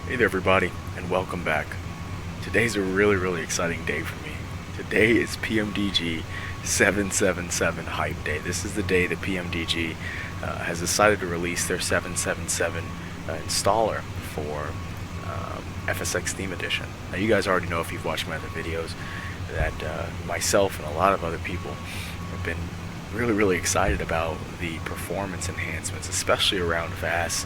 Hey there everybody, and welcome back. Today's a really exciting day for me. Today is PMDG 777 Hype Day. This is the day that PMDG has decided to release their 777 installer for FSX Theme Edition. Now you guys already know, if you've watched my other videos, that myself and a lot of other people have been really excited about the performance enhancements, especially around VAS,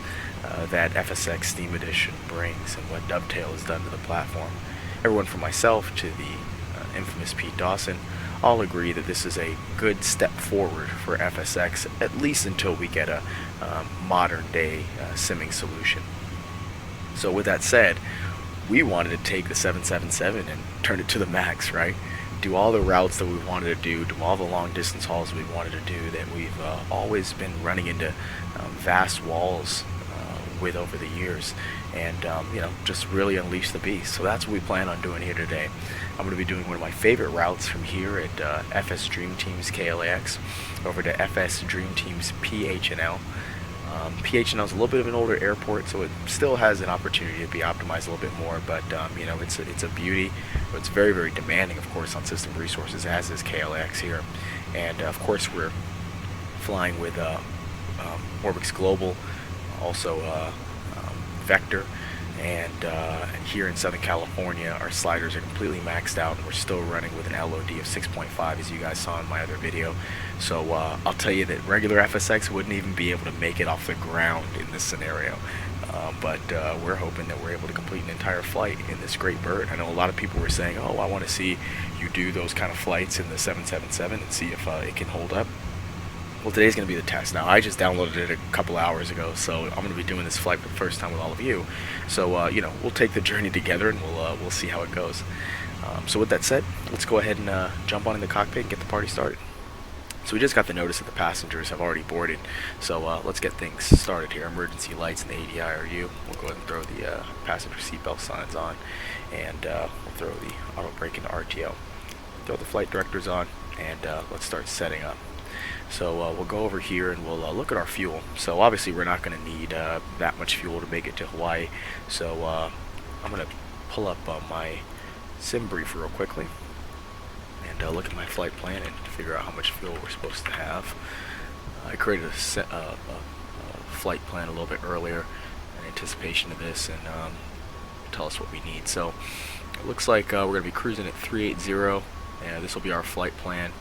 that FSX Theme Edition brings and what Dovetail has done to the platform. Everyone from myself to the infamous Pete Dawson all agree that this is a good step forward for FSX, at least until we get a modern day simming solution. So with that said, we wanted to take the 777 and turn it to the max, right? Do all the routes that we wanted to do all the long distance hauls we wanted to do that we've always been running into vast walls with over the years, and just really unleash the beast. So that's what we plan on doing here today. I'm going to be doing one of my favorite routes from here at FS Dream Team's KLAX over to FS Dream Team's PHNL. PHNL is a little bit of an older airport, so it still has an opportunity to be optimized a little bit more, but it's a beauty. It's very demanding, of course, on system resources, as is KLAX here. And of course we're flying with Orbix Global, also Vector, and here in Southern California our sliders are completely maxed out, and we're still running with an LOD of 6.5, as you guys saw in my other video. So I'll tell you that regular FSX wouldn't even be able to make it off the ground in this scenario, but we're hoping that we're able to complete an entire flight in this great bird. I know a lot of people were saying, oh, I want to see you do those kind of flights in the 777 and see if it can hold up. Well, today's going to be the test. Now, I just downloaded it a couple hours ago, so I'm going to be doing this flight for the first time with all of you. So, we'll take the journey together, and we'll see how it goes. So with that said, let's go ahead and jump on in the cockpit and get the party started. So we just got the notice that the passengers have already boarded, so let's get things started here. Emergency lights and the ADIRU. We'll go ahead and throw the passenger seatbelt signs on, and we'll throw the auto brake into RTO. Throw the flight directors on, and let's start setting up. So we'll go over here and we'll look at our fuel. So obviously we're not going to need that much fuel to make it to Hawaii. So I'm going to pull up my sim brief real quickly and look at my flight plan and figure out how much fuel we're supposed to have. I created a flight plan a little bit earlier in anticipation of this, and tell us what we need. So it looks like we're going to be cruising at 380, and this will be our flight plan.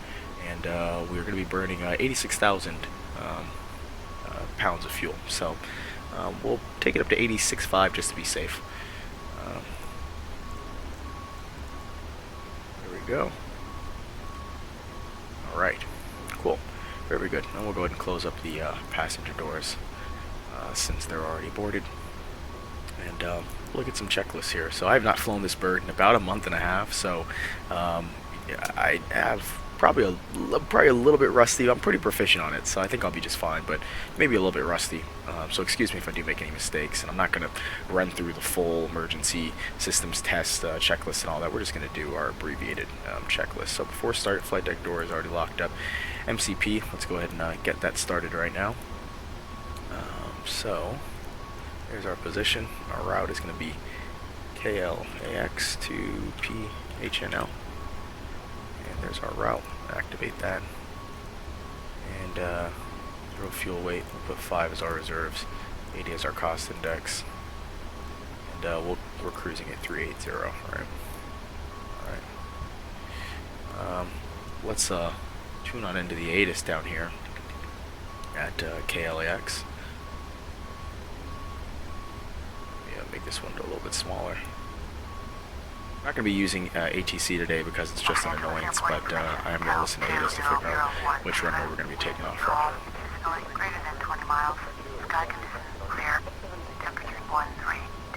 And we're going to be burning 86,000 pounds of fuel. So we'll take it up to 86.5 just to be safe. There we go. Alright, cool. Very good. Now we'll go ahead and close up the passenger doors since they're already boarded. And look at some checklists here. So I have not flown this bird in about a month and a half, so I have probably a little bit rusty. I'm pretty proficient on it, so I think I'll be just fine, but maybe a little bit rusty. So excuse me if I do make any mistakes, and I'm not going to run through the full emergency systems test checklist and all that. We're just going to do our abbreviated checklist. So before start, flight deck door is already locked up. MCP, let's go ahead and get that started right now. So there's our position. Our route is going to be KLAX to PHNL. And there's our route. Activate that. And throw fuel weight. We'll put 5 as our reserves. 80 as our cost index. And we're cruising at 380. Right. Alright. Let's tune on into the ATIS down here at KLAX. Yeah, make this window a little bit smaller. I'm not going to be using ATC today because it's just an annoyance, but I am going to listen to ATIS to figure out which runway we're going to be taking off from. Greater than 20 miles. Sky conditions clear. Temperature 13.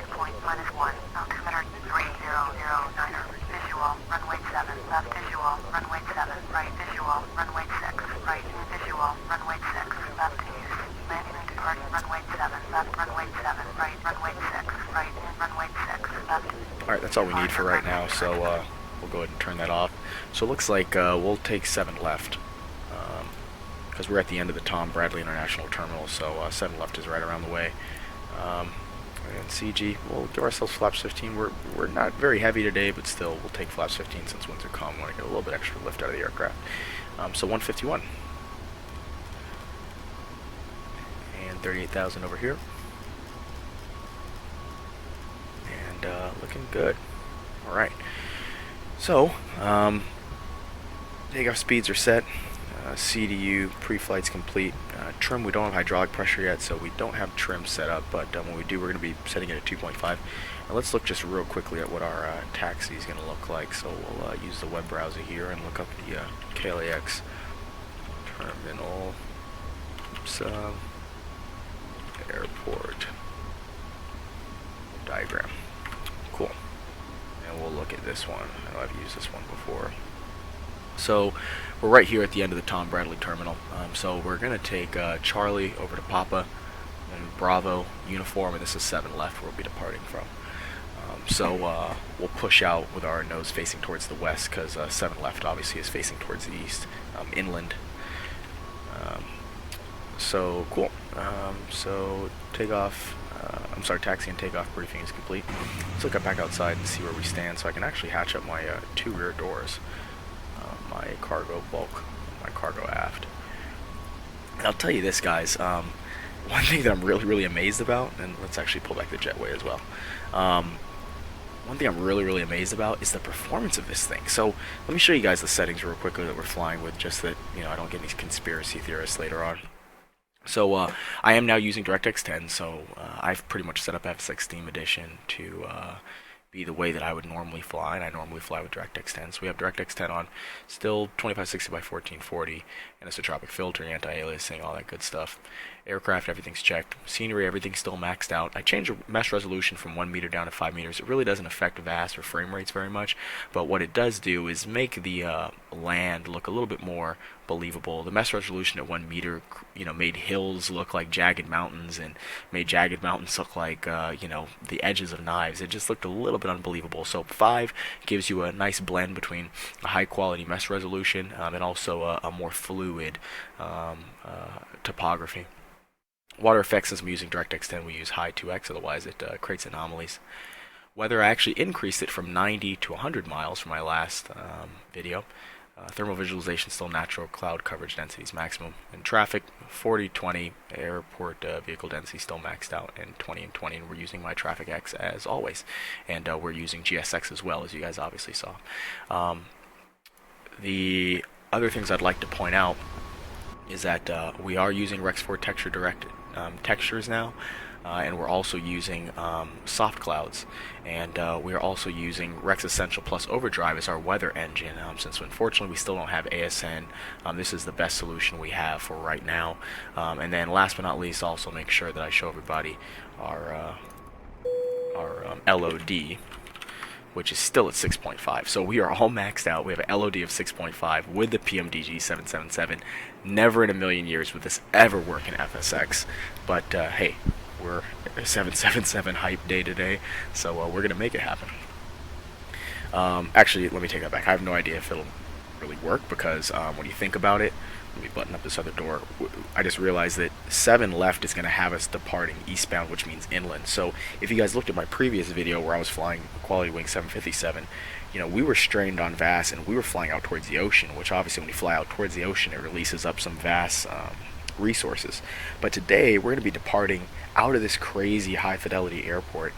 Dew point -1. Altimeter 3009. Visual runway 7. Left visual runway 7. Right visual runway 6. Right visual runway 6. Left to use. Landing and departing runway 7. Left runway 7. Right runway 6. Right runway 6. Left. Alright, that's all we need for right now, so we'll go ahead and turn that off. So it looks like we'll take 7 left, because we're at the end of the Tom Bradley International Terminal, so 7 left is right around the way. and CG. We'll give ourselves flaps 15. We're not very heavy today, but still, we'll take flaps 15 since winds are calm. We want to get a little bit extra lift out of the aircraft. So 151. And 38,000 over here. And looking good. Alright. So, takeoff speeds are set. CDU pre-flight's complete. Trim, we don't have hydraulic pressure yet, so we don't have trim set up, but when we do, we're going to be setting it at 2.5. Now let's look just real quickly at what our taxi is going to look like. So we'll use the web browser here and look up the KLAX terminal. Oops, airport diagram. Cool. And we'll look at this one. I know I've used this one before. So we're right here at the end of the Tom Bradley terminal. So we're going to take Charlie over to Papa, and Bravo, Uniform, and this is 7 left where we'll be departing from. So we'll push out with our nose facing towards the west, because 7 left obviously is facing towards the east, inland. So cool. So takeoff, taxi and takeoff briefing is complete. Let's look back outside and see where we stand, so I can actually hatch up my 2 rear doors. My cargo bulk, my cargo aft. And I'll tell you this, guys, one thing that I'm really amazed about, and let's actually pull back the jetway as well. One thing I'm really amazed about is the performance of this thing. So let me show you guys the settings real quickly that we're flying with, just that, you know, I don't get any conspiracy theorists later on. So I am now using DirectX 10, so I've pretty much set up FSX Steam Edition to be the way that I would normally fly, and I normally fly with DirectX 10. So we have DirectX 10 on, still 2560 by 1440, anisotropic filter, anti-aliasing, all that good stuff. Aircraft, everything's checked. Scenery, everything's still maxed out. I changed the mesh resolution from 1 meter down to 5 meters. It really doesn't affect VAS or frame rates very much, but what it does do is make the land look a little bit more believable. The mesh resolution at 1 meter, you know, made hills look like jagged mountains, and made jagged mountains look like, you know, the edges of knives. It just looked a little bit unbelievable. So 5 gives you a nice blend between a high quality mesh resolution and also a more fluid topography. Water effects, as I'm using DirectX 10, we use high 2x, otherwise it creates anomalies. Weather, I actually increased it from 90 to 100 miles from my last video. Thermal visualization still natural, cloud coverage density is maximum. And traffic, 40-20, airport vehicle density still maxed out, and 20 and 20, and we're using my Traffic X as always. And we're using GSX as well, as you guys obviously saw. The other things I'd like to point out is that we are using Rex 4 texture directed textures now, and we're also using soft clouds, and we are also using Rex Essential Plus Overdrive as our weather engine, since unfortunately we still don't have ASN. This is the best solution we have for right now. And then last but not least, also make sure that I show everybody our LOD, which is still at 6.5. So we are all maxed out. We have an LOD of 6.5 with the PMDG 777. Never in a million years would this ever work in FSX. But hey, we're a 777 hype day today, so we're going to make it happen. Actually, let me take that back. I have no idea if it'll really work, because when you think about it, let me button up this other door. I just realized that 7 left is going to have us departing eastbound, which means inland. So if you guys looked at my previous video where I was flying Quality Wing 757, you know, we were strained on VAS and we were flying out towards the ocean, which obviously when you fly out towards the ocean, it releases up some VAS resources. But today we're going to be departing out of this crazy high fidelity airport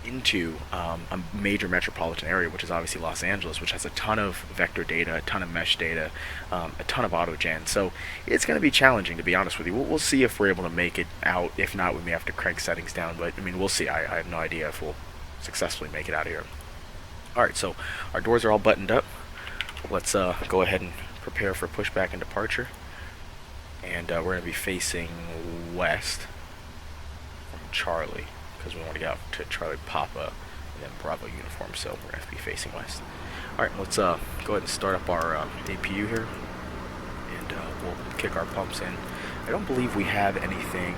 into a major metropolitan area, which is obviously Los Angeles, which has a ton of vector data, a ton of mesh data, a ton of autogen. So it's going to be challenging, to be honest with you. We'll see if we're able to make it out. If not, we may have to crank settings down, but I mean, we'll see. I have no idea if we'll successfully make it out of here. Alright, so our doors are all buttoned up. Let's go ahead and prepare for pushback and departure. And we're going to be facing west from Charlie, because we want to get out to Charlie Papa and then Bravo Uniform, so we're going to have to be facing west. Alright, let's go ahead and start up our APU here, and we'll kick our pumps in. I don't believe we have anything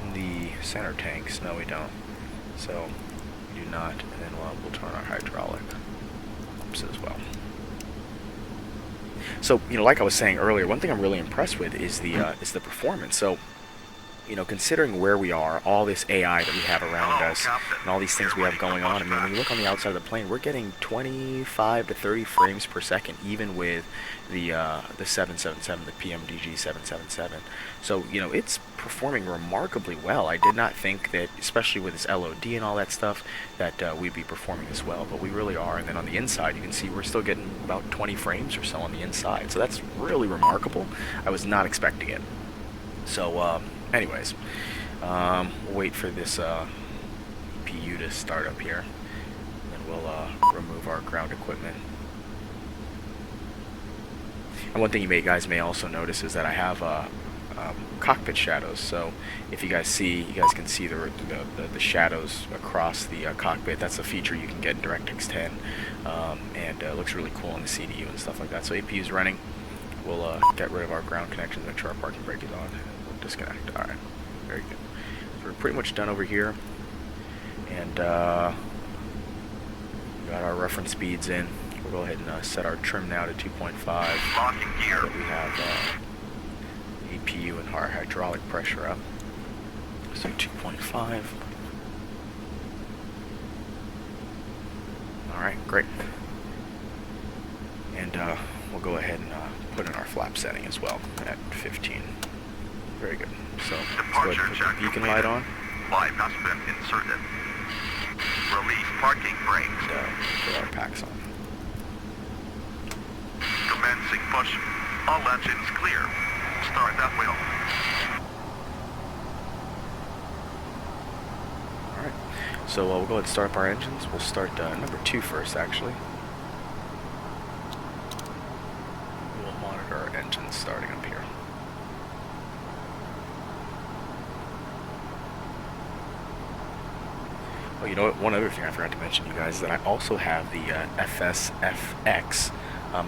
in the center tanks. No, we don't. So, we do not, and then we'll turn our hydraulic pumps as well. So, you know, like I was saying earlier, one thing I'm really impressed with is the performance. So, you know, considering where we are, all this AI that we have around us, and all these things we have going on, I mean, when you look on the outside of the plane, we're getting 25 to 30 frames per second, even with the 777, the PMDG 777. So, you know, it's performing remarkably well. I did not think that, especially with this LOD and all that stuff, that we'd be performing as well, but we really are. And then on the inside, you can see we're still getting about 20 frames or so on the inside. So that's really remarkable. I was not expecting it. So, anyways, we'll wait for this PU to start up here, and we'll remove our ground equipment. And one thing you guys may also notice is that I have cockpit shadows. So if you guys can see the shadows across the cockpit. That's a feature you can get in DirectX 10, and it looks really cool on the CDU and stuff like that. So APU is running. We'll get rid of our ground connection, make sure our parking brake is on. We'll disconnect. All right, very good. So we're pretty much done over here, and got our reference speeds in. We'll go ahead and set our trim now to 2.5. Locking gear. We have APU and our hydraulic pressure up. So 2.5. All right, great. And we'll go ahead and put in our flap setting as well at 15. Very good. So let's go ahead and put the beacon light on. Light has been inserted. Release parking brakes. Put our packs on. Commencing push. All engines clear. Start that wheel. Alright, so we'll go ahead and start up our engines. We'll start number 2 first, actually. We'll monitor our engines starting up here. Oh, you know what? One other thing I forgot to mention, you guys, is that I also have the FSX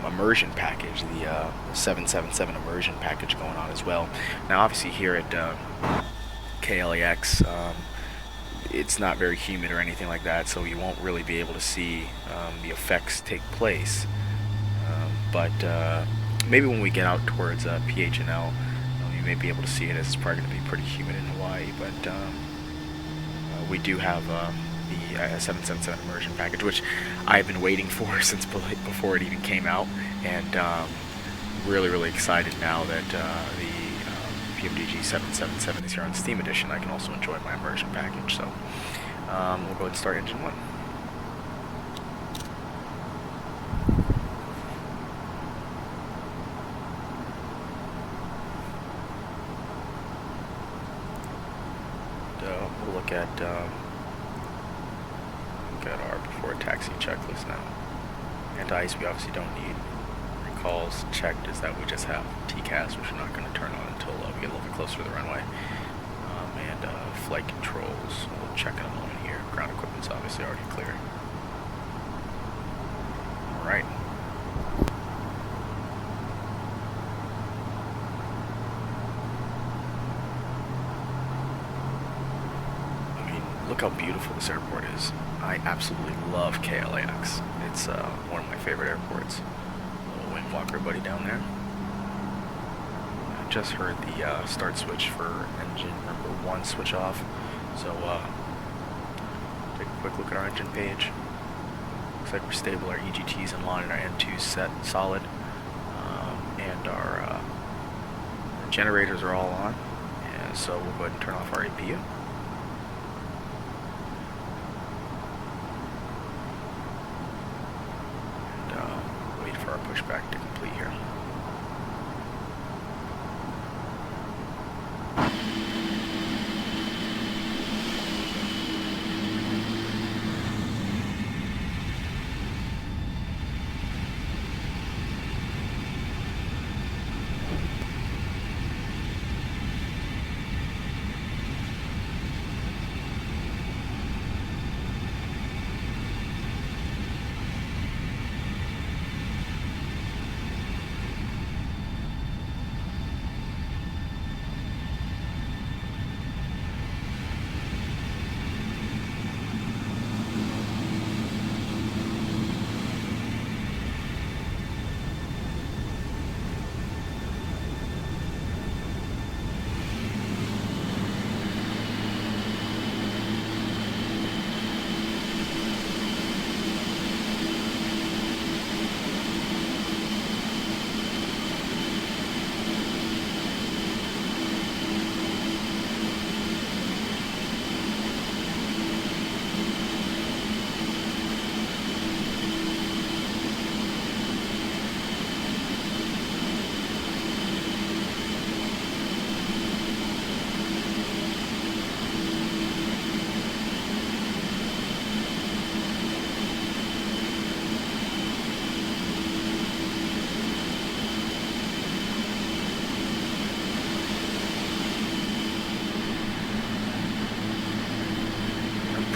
immersion package, the 777 immersion package going on as well. Now, obviously, here at KLAX, it's not very humid or anything like that, so you won't really be able to see the effects take place. But maybe when we get out towards PH&L, you may be able to see it, as it's probably going to be pretty humid in Hawaii. But we do have the 777 immersion package, which I've been waiting for since before it even came out, and really excited now that the PMDG 777 is here on Steam Edition. I can also enjoy my immersion package. So we'll go ahead and start engine 1. We'll look at our before taxi checklist now. Anti-ice we obviously don't need. Recalls checked is that we just have TCAS, which we're not going to turn on until we get a little bit closer to the runway. And flight controls, we'll check in a moment here. Ground equipment's obviously already clear. Alright. Look how beautiful this airport is. I absolutely love KLAX. It's one of my favorite airports. Little wing walker buddy down there. I just heard the start switch for engine number 1 switch off. So take a quick look at our engine page. Looks like we're stable. Our EGT's in line and our N2's set solid. And our generators are all on. And so we'll go ahead and turn off our APU. Pushback to complete here.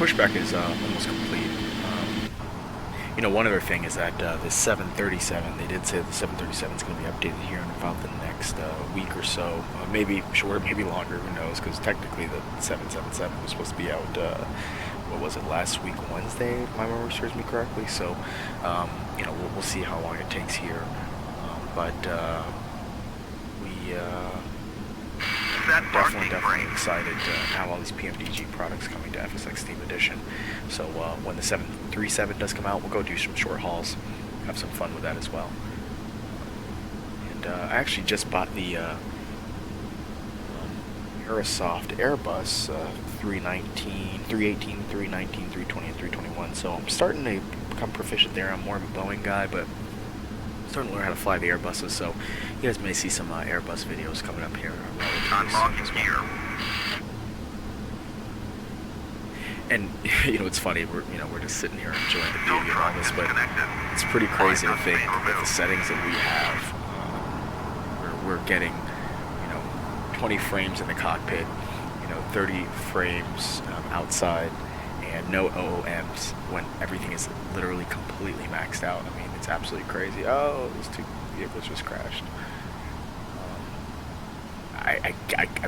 pushback is almost complete. You know, one other thing is that the 737, they did say the 737 is going to be updated here in about the next week or so. Maybe shorter, maybe longer, who knows, because technically the 777 was supposed to be out, what was it, last week Wednesday, if my memory serves me correctly. So, you know, we'll see how long it takes here. But we definitely excited to have all these PMDG products coming to FSX Steam Edition. So when the 737 does come out, we'll go do some short hauls, have some fun with that as well. And I actually just bought the Aerosoft Airbus 318, 319, 320, and 321. So I'm starting to become proficient there. I'm more of a Boeing guy, but starting to learn how to fly the Airbuses, so you guys may see some Airbus videos coming up here. Unlocking gear. And you know, it's funny. We're just sitting here enjoying the beauty of all this, but it's pretty crazy to think that the settings that we have, we're getting, 20 frames in the cockpit, 30 frames outside, and no OOMs when everything is literally completely maxed out. I mean, it's absolutely crazy. Oh, those two vehicles just crashed. I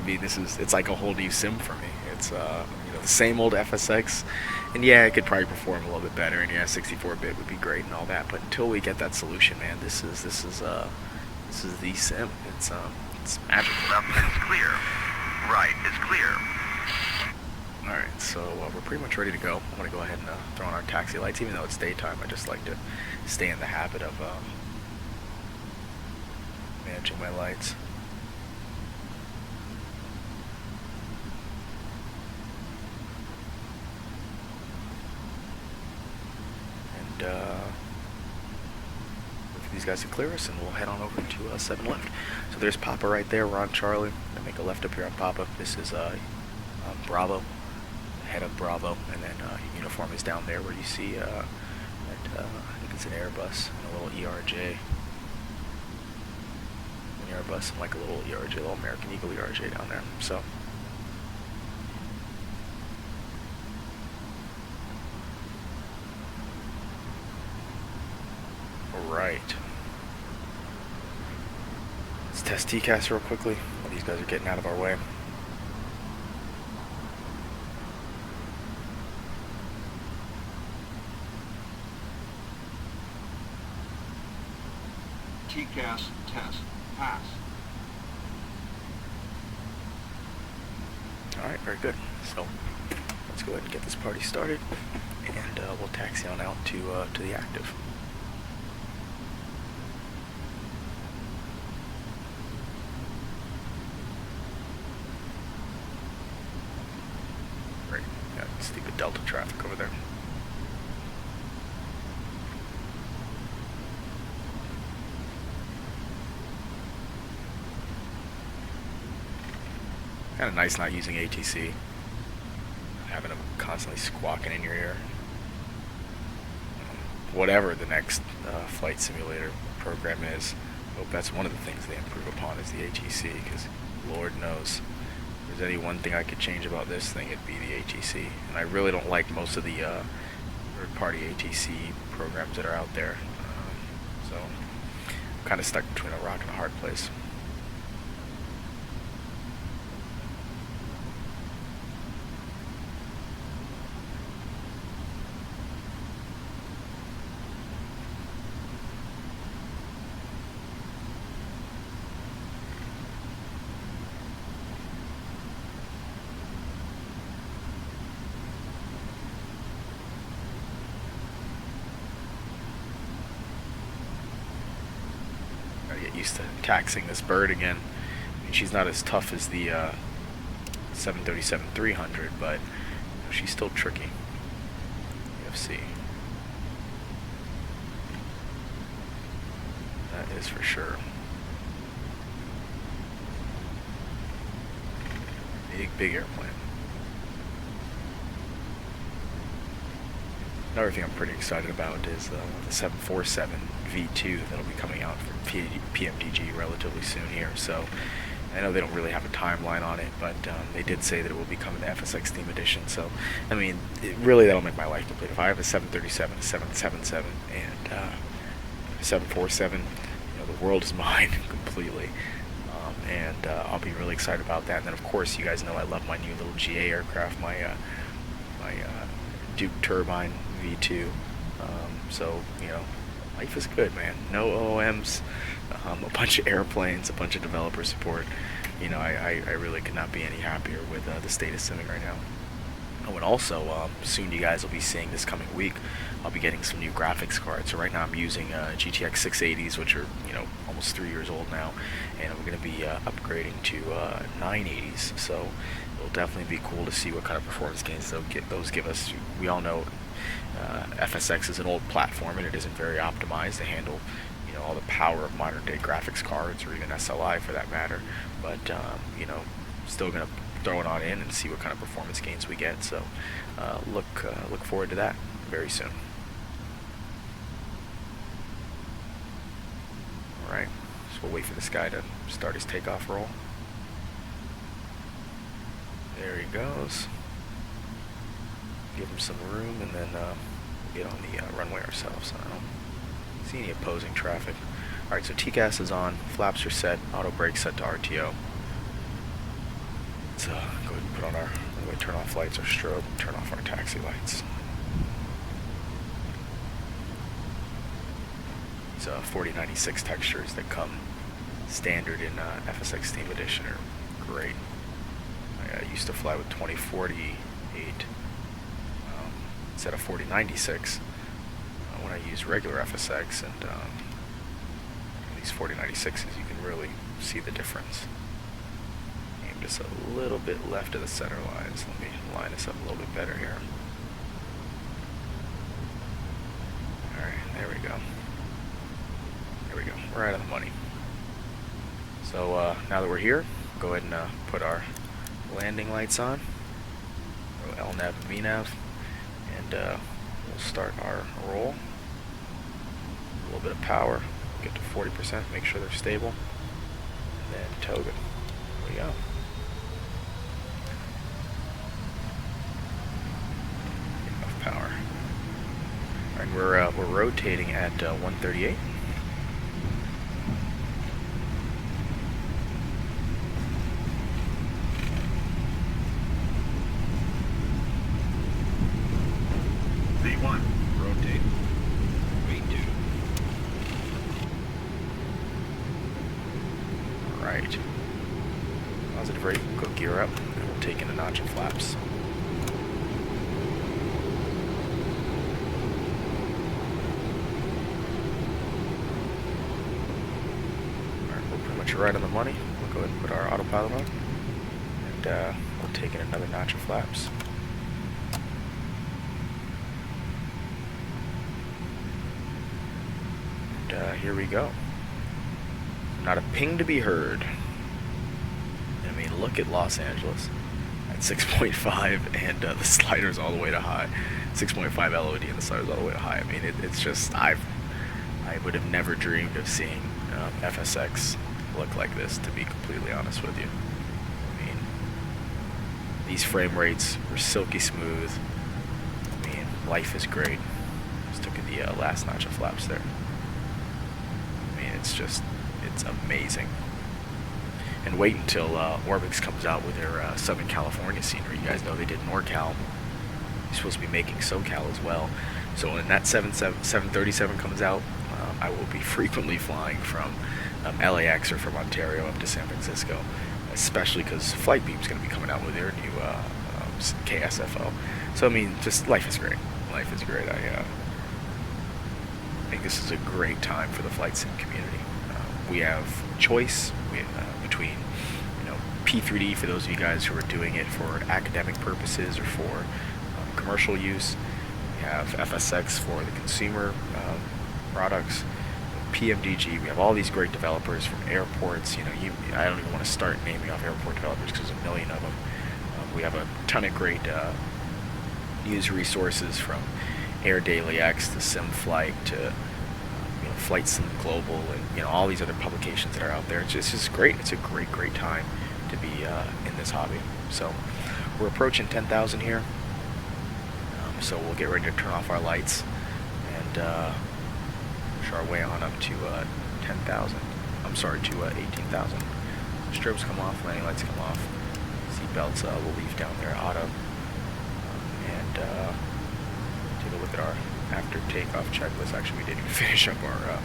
mean, it's like a whole new sim for me. It's the same old FSX, and yeah, it could probably perform a little bit better, and yeah, 64-bit would be great and all that. But until we get that solution, man, this is the sim. It's magical. Left is clear. Right is clear. Alright, so we're pretty much ready to go. I'm going to go ahead and throw on our taxi lights. Even though it's daytime, I just like to stay in the habit of managing my lights. And wait for these guys to clear us, and we'll head on over to 7 left. So there's Papa right there. We're on Charlie. I make a left up here on Papa. This is Bravo. Head of Bravo, and then uniform is down there where you see I think it's an Airbus and a little ERJ. An Airbus and like a little ERJ, a little American Eagle ERJ down there. So alright. Let's test TCAS real quickly while these guys are getting out of our way. TCAS test pass. Alright, very good. So let's go ahead and get this party started, and we'll taxi on out to the active. Great. Got stupid Delta traffic over there. Kind of nice not using ATC, having them constantly squawking in your ear. Whatever the next flight simulator program is, I hope that's one of the things they improve upon is the ATC, because Lord knows, if there's any one thing I could change about this thing, it'd be the ATC. And I really don't like most of the third-party ATC programs that are out there. So I'm kind of stuck between a rock and a hard place. Get used to taxing this bird again. I mean, she's not as tough as the 737-300, but she's still tricky. UFC. That is for sure. Big airplane. Another thing I'm pretty excited about is the 747 V2 that'll be coming out from PMDG relatively soon here. So, I know they don't really have a timeline on it, but they did say that it will be coming to FSX Team Edition. So, I mean, really that'll make my life complete. If I have a 737, a 777, and a 747, the world is mine completely. And I'll be really excited about that. And then, of course, you guys know I love my new little GA aircraft, my Duke Turbine V2. So, life is good, man. No OMs, a bunch of airplanes, a bunch of developer support. I really could not be any happier with the state of simming right now. Oh, and also, soon you guys will be seeing this coming week, I'll be getting some new graphics cards. So right now I'm using GTX 680s, which are, almost 3 years old now, and I'm going to be upgrading to 980s. So it'll definitely be cool to see what kind of performance gains those give us. We all know FSX is an old platform, and it isn't very optimized to handle, all the power of modern day graphics cards, or even SLI for that matter. But, still going to throw it on in and see what kind of performance gains we get. So look forward to that very soon. Alright, so we'll wait for this guy to start his takeoff roll. There he goes. Give him some room, and then we'll get on the runway ourselves. I don't see any opposing traffic. Alright, so TCAS is on, flaps are set, auto brake set to RTO. Let's go ahead and put on our runway turn off lights, our strobe, and turn off our taxi lights. These 4096 textures that come standard in FSX Team Edition are great. I used to fly with 2048 instead of 4096 when I use regular FSX, and these 4096s, you can really see the difference. Aim just a little bit left of the center lines. Let me line this up a little bit better here. Alright, there we go. There we go. We're right on the money. So now that we're here, go ahead and put our landing lights on. LNAV and VNAV. And we'll start our roll. A little bit of power. Get to 40%, make sure they're stable. And then toga. There we go. Enough power. Alright, we're rotating at 138. V1, rotate. V2. Right. Positive rate, go gear up, and we'll take in a notch of flaps. Alright, we're pretty much right on the money. We'll go ahead and put our autopilot on, and we'll take in another notch of flaps. And here we go. Not a ping to be heard. I mean, look at Los Angeles at 6.5, and the slider's all the way to high. 6.5 LOD and the slider's all the way to high. I mean, it's just, I would have never dreamed of seeing FSX look like this, to be completely honest with you. I mean, these frame rates were silky smooth. I mean, life is great. Just took the last notch of flaps there. I mean, it's amazing. And wait until Orbix comes out with their Southern California scenery. You guys know they did NorCal. They're supposed to be making SoCal as well. So when that 737 comes out, I will be frequently flying from LAX or from Ontario up to San Francisco, especially because Flightbeam's going to be coming out with their new KSFO. So I mean, just life is great. Life is great. I think this is a great time for the flight sim community. We have choice between P3D for those of you guys who are doing it for academic purposes or for commercial use. We have FSX for the consumer products. PMDG, we have all these great developers from airports. I don't even want to start naming off airport developers because there's a million of them. We have a ton of great news resources from Air Daily X to SimFlight to Flight Sim Global, and all these other publications that are out there. It's just great. It's a great time to be in this hobby. So we're approaching 10,000 here. So we'll get ready to turn off our lights and push our way on up to 10,000. I'm sorry, to 18,000. Strobes come off, landing lights come off. Seat belts will leave down there auto. And take a look at our after takeoff checklist. Actually, we didn't finish up our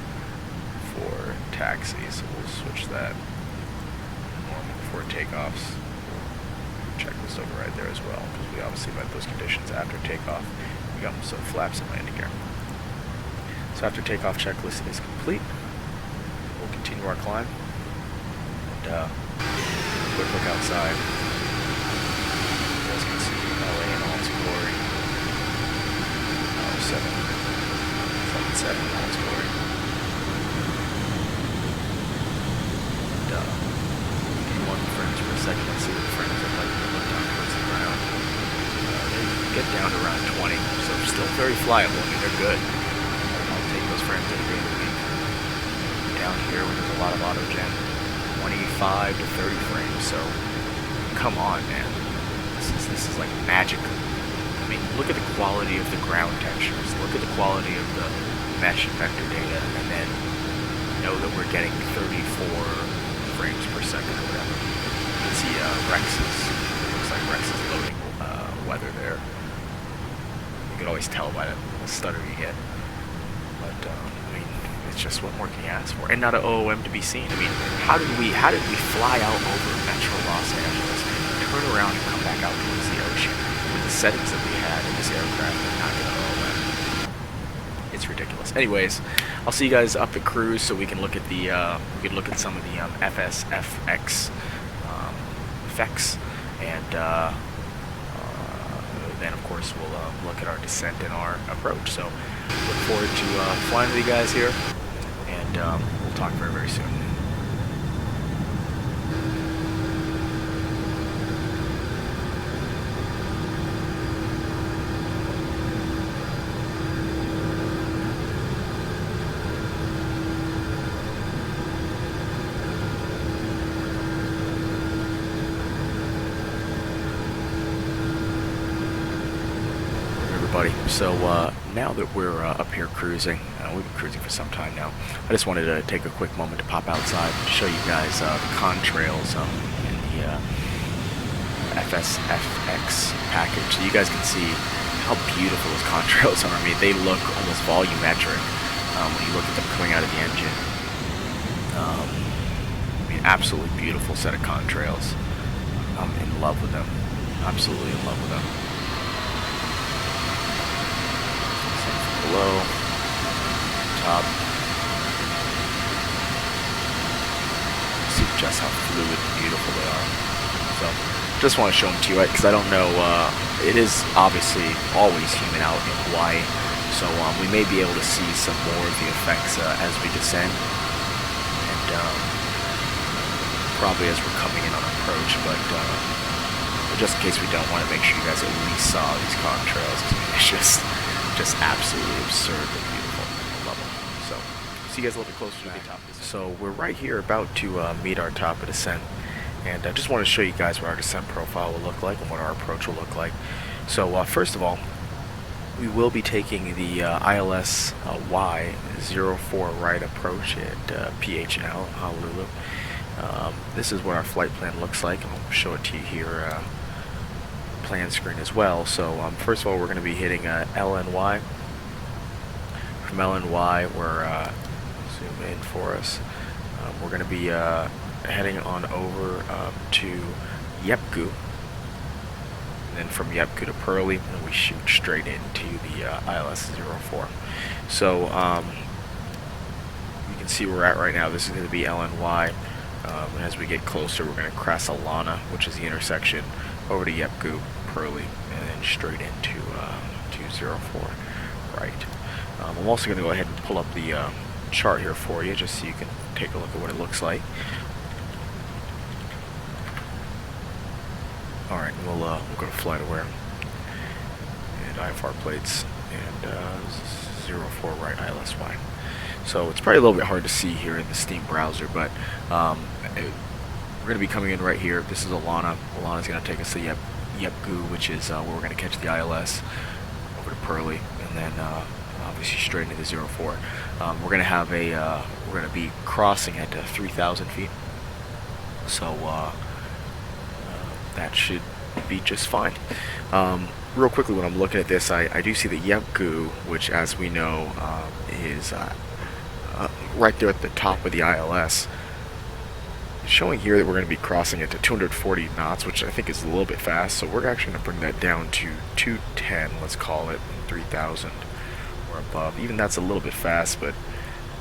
for taxi, so we'll switch that normal before takeoffs. Checklist over right there as well, because we obviously met those conditions after takeoff. We got some flaps and landing gear. So after takeoff checklist is complete, we'll continue our climb. And quick look outside. You guys can see LA in all its glory. 777 in all its glory. And one frames per second. Let's see what the frames look like. Look down towards the ground. They get down to around 20, so still very flyable. I mean, they're good. I'll take those frames any day of the week. Down here, where there's a lot of auto gen, 25 to 30 frames. So come on, man. This is like magic. I mean, look at the quality of the ground textures. Look at the quality of the mesh vector data, and then know that we're getting 34 frames per second or whatever. You can see Rex's. It looks like Rex is loading weather there. You can always tell by the stutter you get. But I mean, it's just, what more can you ask for? And not an OOM to be seen. I mean, how did we fly out over Metro Los Angeles, turn around and come back out towards the ocean with the settings that we had in this aircraft and not get an OOM? It's ridiculous. Anyways, I'll see you guys up at cruise so we can look at the some of the FSX effects, and then of course we'll look at our descent and our approach. So look forward to flying with you guys here, and we'll talk very soon. So now that we're up here cruising, we've been cruising for some time now, I just wanted to take a quick moment to pop outside and show you guys the contrails in the FSX package. So you guys can see how beautiful those contrails are. I mean, they look almost volumetric when you look at them coming out of the engine. I mean, absolutely beautiful set of contrails. I'm in love with them. Absolutely in love with them. Below, top. See just how fluid and beautiful they are. So, just want to show them to you, right? Because I don't know. It is obviously always humid out in Hawaii, so we may be able to see some more of the effects as we descend, and probably as we're coming in on approach. But just in case we don't, want to make sure you guys at least saw these contrails. It's just absolutely absurdly beautiful. I love them. So, see you guys a little bit closer to the top of this. So we're right here about to meet our top of descent, and I just want to show you guys what our descent profile will look like and what our approach will look like. So first of all, we will be taking the ILS Y04 right approach at PHL Honolulu. This is what our flight plan looks like, and I'll show it to you here. Plan screen as well. So first of all, we're going to be hitting LNY. From LNY, we're zoom in for us. We're going to be heading on over to Yepku, and then from Yepku to Pearly, and we shoot straight into the ILS-04. So you can see where we're at right now. This is going to be LNY. And as we get closer, we're going to cross Alana, which is the intersection, over to Yepku, Pearly, and then straight into 204 right. I'm also going to go ahead and pull up the chart here for you, just so you can take a look at what it looks like. Alright, we'll go to flight aware and IFR plates and 04 right ILSY. So it's probably a little bit hard to see here in the Steam browser, but we're going to be coming in right here. This is Alana. Alana's going to take us to Yepgu, which is where we're going to catch the ILS, over to Pearly, and then obviously straight into the 04. We're going to have we're going to be crossing at 3,000 feet. So that should be just fine. Real quickly, when I'm looking at this, I do see the Yepgu, which, as we know, is right there at the top of the ILS. It's showing here that we're going to be crossing it to 240 knots, which I think is a little bit fast. So we're actually going to bring that down to 210, let's call it, 3,000 or above. Even that's a little bit fast, but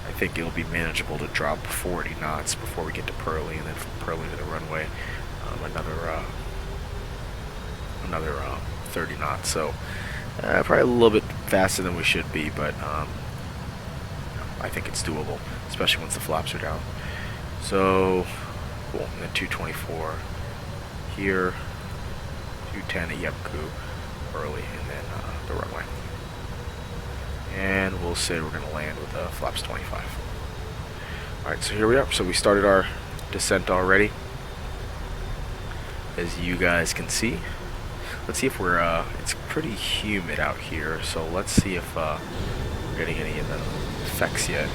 I think it'll be manageable to drop 40 knots before we get to Pearly, and then from Pearly to the runway, another 30 knots. So probably a little bit faster than we should be, but I think it's doable, especially once the flaps are down. So cool. And then 224 here, 210 at Yepgu, Pearly, and then the runway. And we'll say we're going to land with flaps 25. Alright, so here we are. So we started our descent already, as you guys can see. Let's see if we're, it's pretty humid out here, so let's see if we're getting any of the effects yet.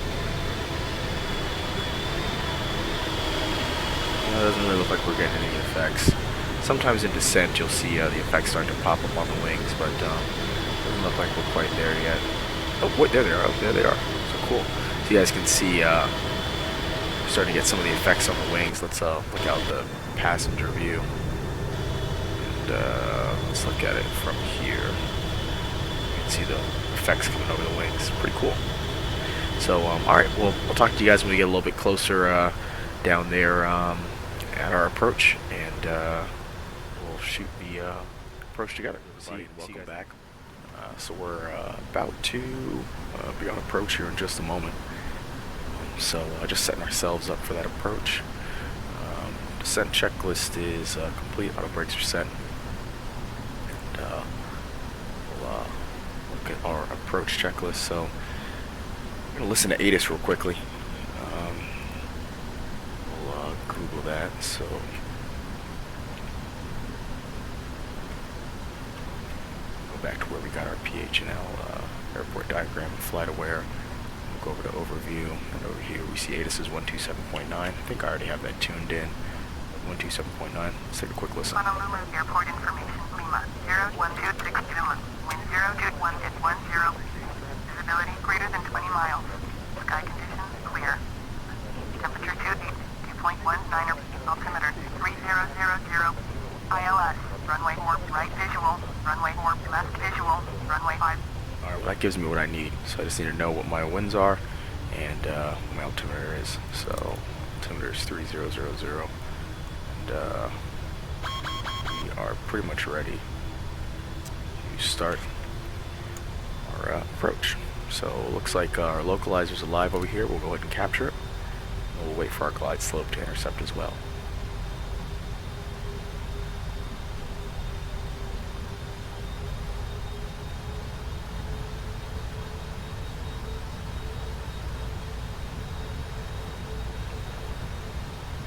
It doesn't really look like we're getting any effects. Sometimes in descent you'll see the effects starting to pop up on the wings, but doesn't look like we're quite there yet. Oh, wait, there they are. Oh, there they are. So cool. So you guys can see we're starting to get some of the effects on the wings. Let's look out the passenger view. And let's look at it from here. You can see the effects coming over the wings. Pretty cool. So, alright, we'll talk to you guys when we get a little bit closer down there at our approach, and we'll shoot the approach together. Welcome back. So we're about to be on approach here in just a moment. So just setting ourselves up for that approach. Descent checklist is complete. Auto brakes are set. And we'll look at our approach checklist. So I'm going to listen to ATIS real quickly. We'll Google that. So back to where we got our PH&L airport diagram and flight aware. We'll go over to overview, and over here we see ATIS is 127.9. I think I already have that tuned in. 127.9. Let's take a quick listen. Honolulu Airport information, Lima, 01262, wind 02110, visibility greater than 20 miles, sky conditions clear, temperature 2.19, altimeter 3000, ILS, runway 4 right visual, runway 4 left visual, runway 5. Alright, well that gives me what I need. So I just need to know what my winds are and what my altimeter is. So altimeter is 3000, and we are pretty much ready to start our approach. So looks like our localizer's alive over here. We'll go ahead and capture it. And we'll wait for our glide slope to intercept as well.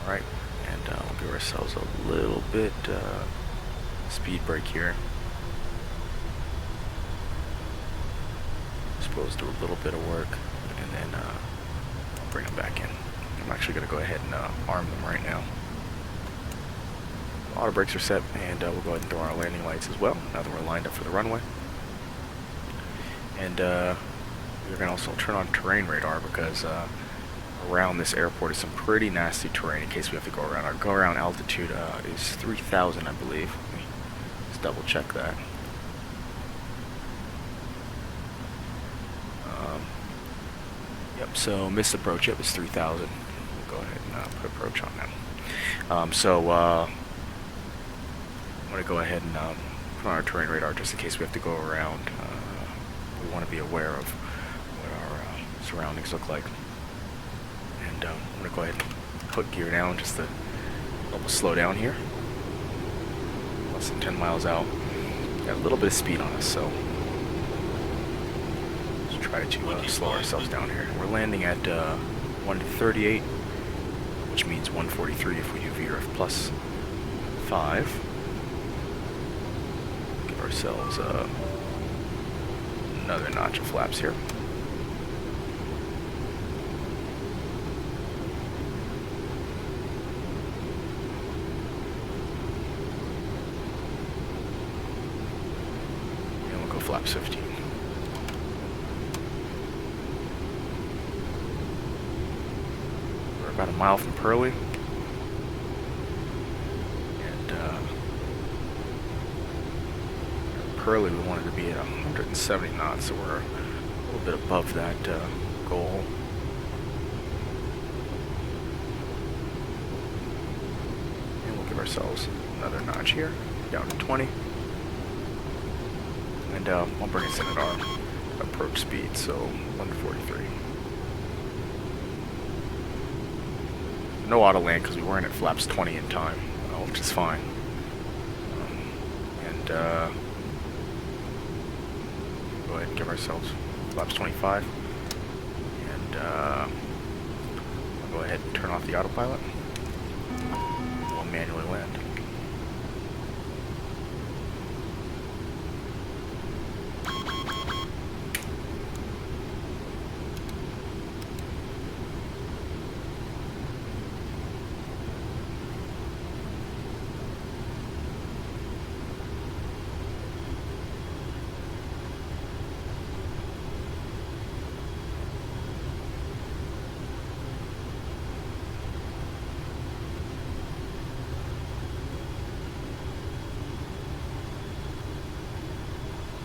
Alright, and we'll give ourselves a little bit speed break here. Supposed to do a little bit of work, and then I'll bring them back in. I'm actually going to go ahead and arm them right now. Auto brakes are set, and we'll go ahead and throw our landing lights as well, now that we're lined up for the runway. And we're going to also turn on terrain radar, because around this airport is some pretty nasty terrain in case we have to go around. Our go-around altitude is 3,000, I believe. Let me just double check that. Yep, so missed approach. Yep, it's 3,000. We'll go ahead and put approach on now. I'm going to go ahead and put on our terrain radar just in case we have to go around. We want to be aware of what our surroundings look like. And I'm going to go ahead and put gear down just to help us slow down here. Less than 10 miles out. Got a little bit of speed on us, so let's try try to slow ourselves down here. We're landing at 138, which means 143 if we do VRF plus 5. Give ourselves another notch of flaps here. And we'll go flaps 15. We're about a mile from Pearly. Pearly, we wanted to be at 170 knots, so we're a little bit above that goal. And we'll give ourselves another notch here, down to 20. And we'll bring us in at our approach speed, so 143. No auto land because we weren't at flaps 20 in time, which is fine. Go ahead and give ourselves flaps 25, and we'll go ahead and turn off the autopilot. We'll manually land.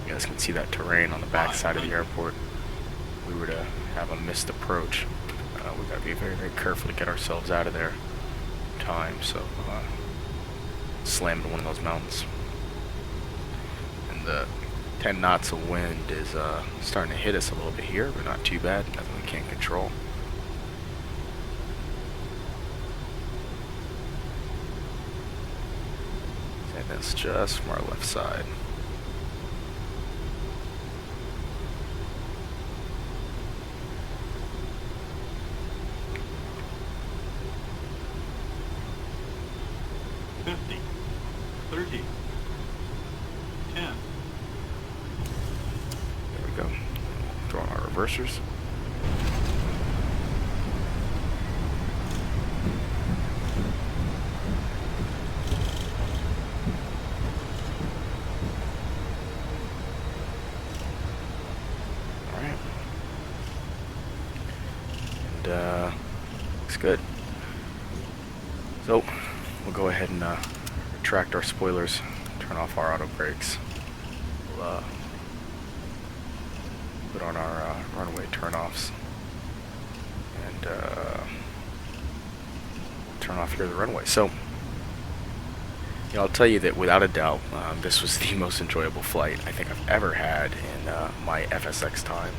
You guys can see that terrain on the back side of the airport. If we were to have a missed approach, we've got to be very, very careful to get ourselves out of there in time, so slam into one of those mountains. And the 10 knots of wind is starting to hit us a little bit here, but not too bad, nothing we can't control. And that's just from our left side. There we go. Throw on our reversers. Alright. And looks good. So we'll go ahead and retract our spoilers, turn off our auto brakes. We'll put on our runway turnoffs, and turn off here the runway. So, I'll tell you that without a doubt, this was the most enjoyable flight I think I've ever had in my FSX time.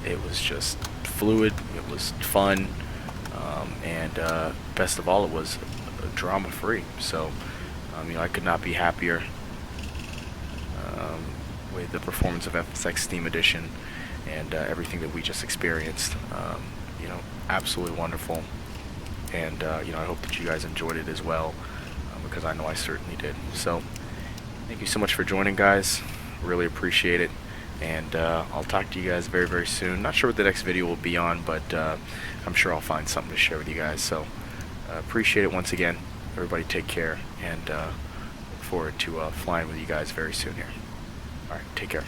It was just fluid, it was fun, and best of all, it was drama-free. So, I could not be happier with the performance of FSX Steam Edition and everything that we just experienced. Absolutely wonderful. And I hope that you guys enjoyed it as well, because I know I certainly did. So, thank you so much for joining, guys. Really appreciate it. And I'll talk to you guys very, very soon. Not sure what the next video will be on, but I'm sure I'll find something to share with you guys. So, appreciate it once again. Everybody take care, and look forward to flying with you guys very soon here. Alright, take care.